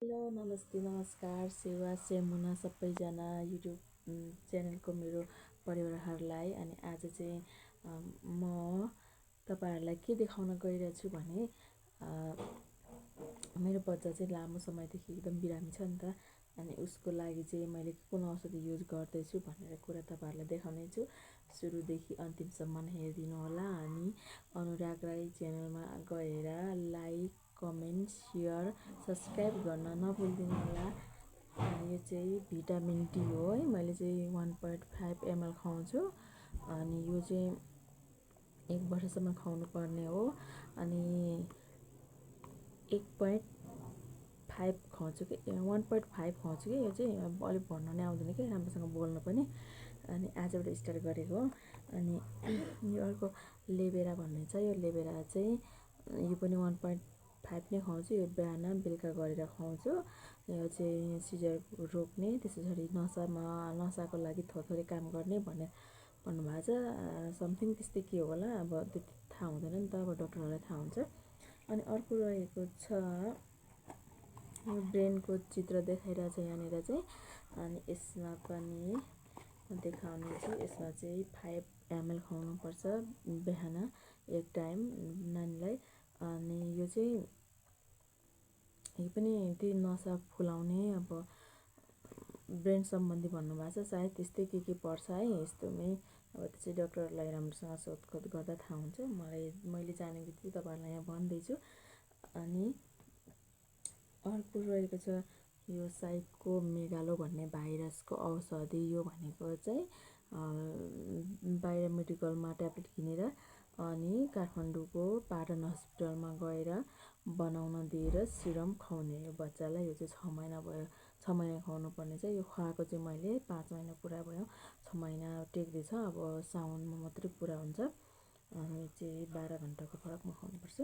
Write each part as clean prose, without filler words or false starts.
Hello नमस्ते नमस्कार सेवा सेमुना सबैजना युट्युब च्यानलको मेरो परिवारहरूलाई। अनि आज चाहिँ म तपाईँहरूलाई के देखाउन गइरहेको छु भने मेरो बच्चा चाहिँ लामो समयदेखि एकदम बिरामी छ नि त। अनि उसको लागि चाहिँ मैले कुन औषधि युज गर्दैछु भनेर कुरा तपाईँहरूलाई देखाउने छु। सुरुदेखि अन्तिमसम्म हेरिदिनु होला। अनि अनुराग राई च्यानलमा गएर लाइक कमेन्ट सेयर सब्सक्राइब गर्न नभुलिदिनु होला। अनि यो चाहिँ भिटामिन डी हो है। मैले चाहिँ 1.5 ml खुवाउँछु। अनि यो चाहिँ 1 वर्षसम्म खुवाउनु पर्ने हो। अनि 1.5 खुवाउँछु कि 1.5 खुवाउँछु कि यो चाहिँ अलिक भन्नु नै आउँदैन कि राम्रोसँग बोल्नु पनि। अनि आजबाट स्टार्ट गरेको हो। अनि यो अर्को लेबेरा भन्ने छ। यो लेबेरा चाहिँ यो पनि 1.5 नै खुवाउँछु। यो बिहान बेलुका गरेर खुवाउँछु। यो चाहिँ सिजर रोक्ने त्यसरी नसाको लागि थोरै काम गर्ने भनेर भन्नुभएको छ। समथिङ त्यस्तै के होला, अब त्यति थाहा हुँदैन नि त, अब डक्टरहरूलाई थाहा हुन्छ। अनि अर्को रहेको छ यो ब्रेनको चित्र देखाइरहेको छ यहाँनिर चाहिँ। अनि यसमा पनि देखाउने छु। यसमा चाहिँ 5 ml खुवाउनुपर्छ बिहान एक टाइम नानीलाई। अनि यो चाहिँ यो पनि त्यही नसा फुलाउने, अब ब्रेन सम्बन्धी भन्नुभएको छ। सायद त्यस्तै के पर्छ है यस्तोमै। अब त्यो चाहिँ डक्टरलाई राम्रोसँग सोधखोज गर्दा थाहा हुन्छ। मैले जाने बित्तिकै तपाईँहरूलाई यहाँ भन्दैछु। अनि अर्को रहेको छ यो साइको मेगालो भन्ने भाइरसको औषधि। यो भनेको चाहिँ बाहिर मेडिकलमा ट्याब्लेट किनेर अनि काठमाडौँको पाटन हस्पिटलमा गएर बनाउन दिएर सिरम खुवाउने यो बच्चालाई। यो चाहिँ 6 महिना भयो, 6 महिना खुवाउनु पर्ने चाहिँ। यो खुवाएको चाहिँ मैले 5 महिना पुरा भयो, 6 महिना टेक्दैछ। अब साउनमा मात्रै पुरा हुन्छ। अनि चाहिँ 12 घन्टाको फरकमा खुवाउनुपर्छ।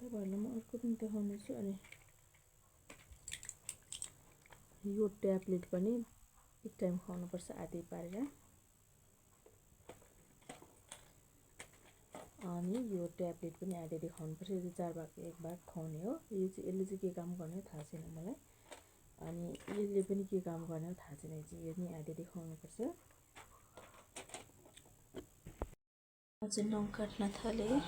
तपाईँहरूलाई म अर्को पनि देखाउने छु। अनि यो ट्याब्लेट पनि एक टाइम खुवाउनुपर्छ आधी पारेर। अनि यो ट्याब्लेट पनि आधी खुवाउनुपर्छ। यो चाहिँ 4 भागको 1 भाग खुवाउने हो। यो चाहिँ यसले चाहिँ के काम गर्ने हो थाहा छैन मलाई। अनि यसले पनि के काम गर्ने हो थाहा छैन। यो पनि आधी खुवाउनुपर्छ। म चाहिँ नङ काट्न थालेँ।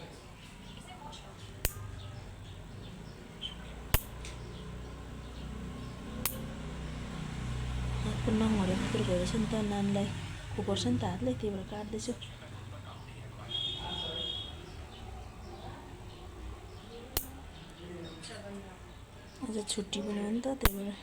हातको नङहरू मात्र भइरहेछ नि त, नानीलाई खुपर्छ नि त हातले, त्यही भएर काट्दैछु। आज छुट्टी पनि हो नि त, त्यही भएर।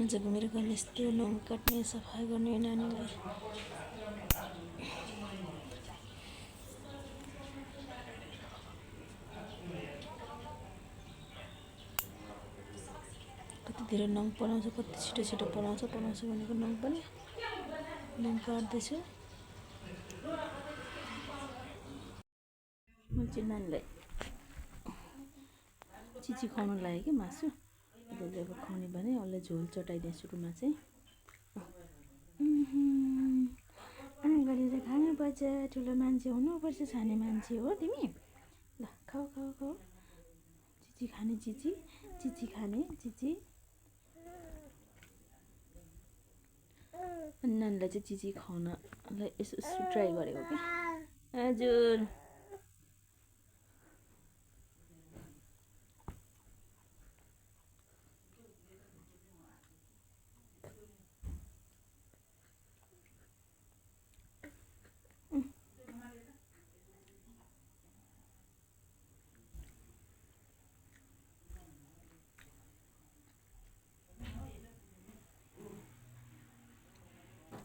आजको मेरो काम यस्तो नङ काट्ने, सफा गर्ने नानीलाई। कति धेरै नङ पलाउँछ, कति छिटो छिटो पलाउँछ भनेको नङ पनि नङ काट्दैछु। म चाहिँ नानीलाई चिची खुवाउनु लाग्यो कि मासु उसले अब खुवाउने भने उसलाई झोल चटाइदिएँ सुरुमा चाहिँ। अनि गरेर खानुपर्छ, ठुलो मान्छे हुनुपर्छ, सानो मान्छे हो तिमी। ल खाऊ खाऊ खाऊ, चिची खाने चिची, चिची खाने चिची। अनि नानीलाई चाहिँ चिची खुवाउनलाई यसो ट्राई गरेको कि। हजुर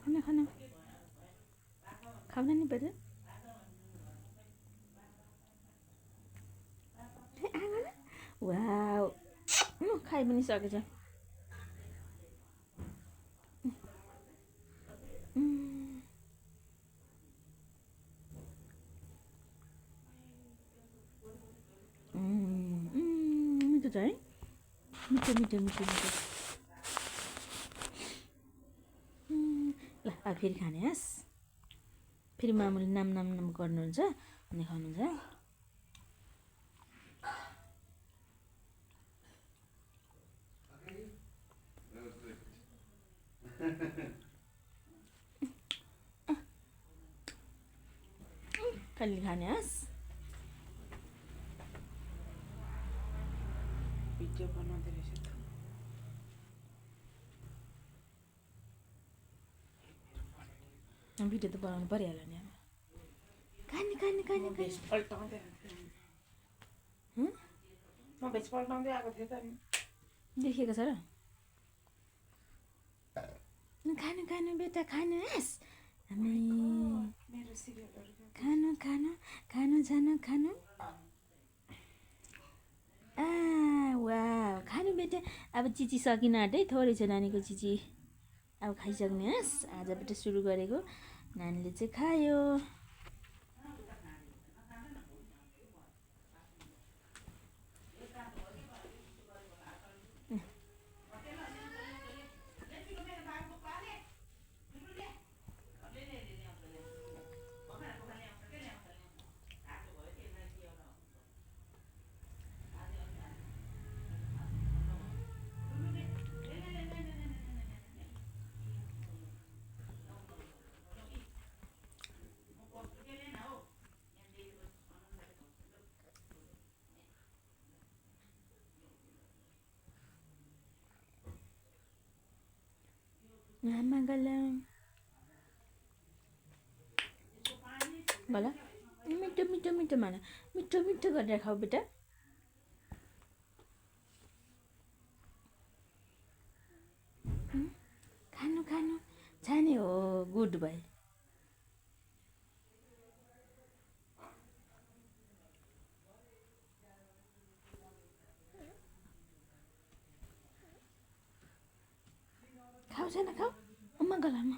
खाना खाना खाउन नि पर्छ। वाउ खाइ पनि सकेछ। मिठो छ है, मिठो मिठो मिठो मिठो। ल अब फेरि खाने हस्, फेरि मामुले नाम नाम नाम गर्नुहुन्छ अनि खानुहुन्छ। कहिले खाने हस्? भिडियो बनाउँदै रहेछ त। भिडियो त बनाउनु परिहाल्यो नि अब। खाने खाने खाने खाने भेज पल्टाउँदै म भेज पल्टाउँदै आएको थिएँ त नि। देखेको छ र? खानु खानु बेटा खानु हस्, हामी मेरो सिरियलहरू खानु खानु खानु जानु खानु। वाह खानु बेटा। अब चिची सकिन आँटे, थोरै छ नानीको चिची। अब खाइसक्ने हस्, आजबाट सुरु गरेको नानीले चाहिँ खायो। आमा गलम बोला मिठो मिठो मिठो माना, मिठो मिठो गरेर खाऊ बेटा। खानु खानु छाने हो, गुड बाई। खाऊ छैन खाऊ, अम्मा गलामा।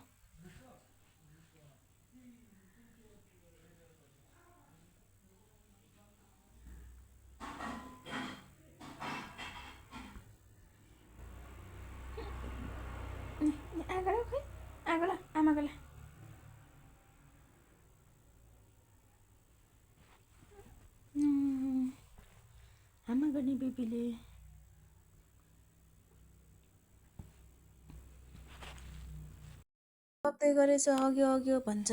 आगो खै आगो ल आमा गला। आमा गर्ने बेबीले सक्दै गरेछ, अघि अघि भन्छ।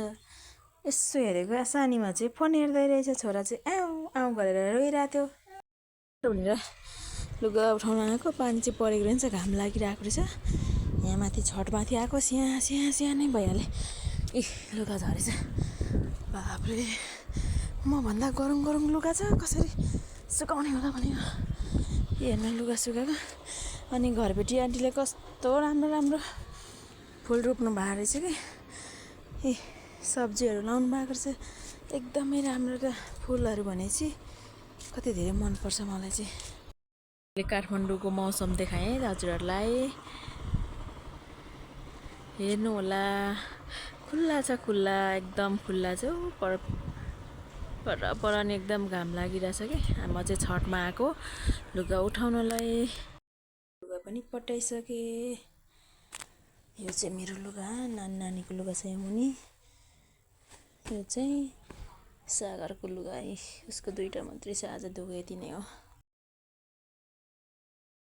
यसो हेरेको सानीमा चाहिँ फोन हेर्दै रहेछ, छोरा चाहिँ आऊ आऊ गरेर रोइरहेको थियो भनेर लुगा उठाउन आएको। पानी चाहिँ परेको रहेछ, घाम लागिरहेको रहेछ। यहाँ माथि छतमाथि आएको स्याहाँ स्याहाँ स्याहाँ नै भइहालेँ। इ लुगा झरेछ, बाफरे मभन्दा गरौँ गरौँ लुगा छ, कसरी सुकाउने होला भनेको हेर्न लुगा सुकाएको। अनि घरबेटी आन्टीले कस्तो राम्रो राम्रो फुल रोप्नु भएको रहेछ कि, ए सब्जीहरू लाउनु भएको रहेछ, एकदमै राम्रो क्या फुलहरू भनेपछि कति धेरै मनपर्छ मलाई चाहिँ। काठमाडौँको मौसम देखाएँ हजुरहरूलाई, हेर्नु होला। खुल्ला छ, खुल्ला एकदम खुल्ला छ। पर पर नि एकदम घाम लागिरहेछ कि। म चाहिँ छतमा आएको लुगा उठाउनलाई। लुगा पनि पटाइसकेँ। यो चाहिँ मेरो लुगा, नानीको लुगा छ यहाँ मुनि। यो चाहिँ सागरको लुगा, उसको 2टा मात्रै छ आज, धोएको यति नै हो।